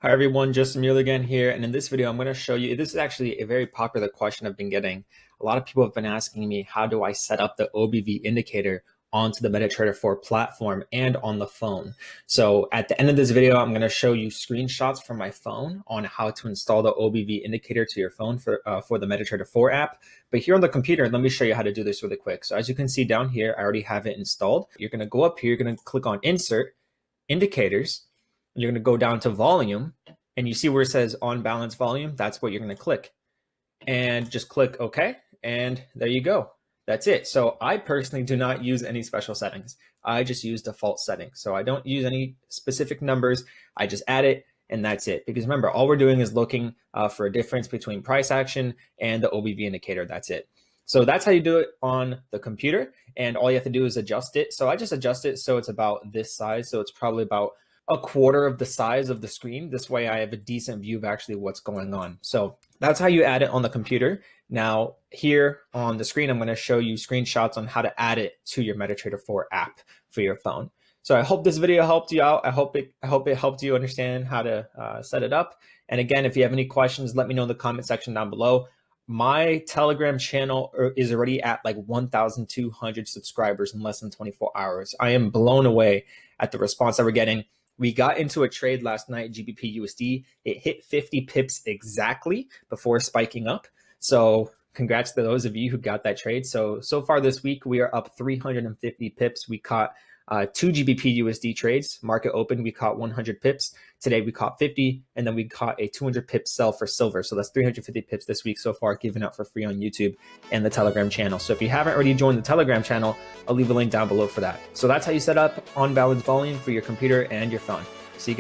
Hi everyone, Justin Mueller again here, and in this video I'm going to show you, this is actually a very popular question I've been getting. A lot of people have been asking me, how do I set up the OBV indicator onto the MetaTrader 4 platform and on the phone? So at the end of this video, I'm going to show you screenshots from my phone on how to install the OBV indicator to your phone for the MetaTrader 4 app. But here on the computer, let me show you how to do this really quick. So as you can see down here, I already have it installed. You're going to go up here, you're going to click on Insert, Indicators. You're going to go down to volume, and you see where it says on balance volume. That's what you're going to click, and just click OK. And there you go. That's it. So I personally do not use any special settings. I just use default settings. So I don't use any specific numbers. I just add it, and that's it. Because remember, all we're doing is looking for a difference between price action and the OBV indicator. That's it. So that's how you do it on the computer. And all you have to do is adjust it. So I just adjust it so it's about this size. So it's probably about a quarter of the size of the screen. This way I have a decent view of actually what's going on. So that's how you add it on the computer. Now here on the screen, I'm going to show you screenshots on how to add it to your MetaTrader 4 app for your phone. So I hope this video helped you out. I hope it helped you understand how to set it up. And again, if you have any questions, let me know in the comment section down below. My Telegram channel is already at like 1,200 subscribers in less than 24 hours. I am blown away at the response that we're getting. We got into a trade last night, GBP USD. It hit 50 pips exactly before spiking up. So congrats to those of you who got that trade. So far this week, we are up 350 pips. We caught 2 GBP USD trades. Market open, we caught 100 pips. Today we caught 50, and then we caught a 200 pip sell for silver. So that's 350 pips this week so far, given out for free on YouTube and the Telegram channel. So if you haven't already joined the Telegram channel, I'll leave a link down below for that. So that's how you set up on balance volume for your computer and your phone. See you guys.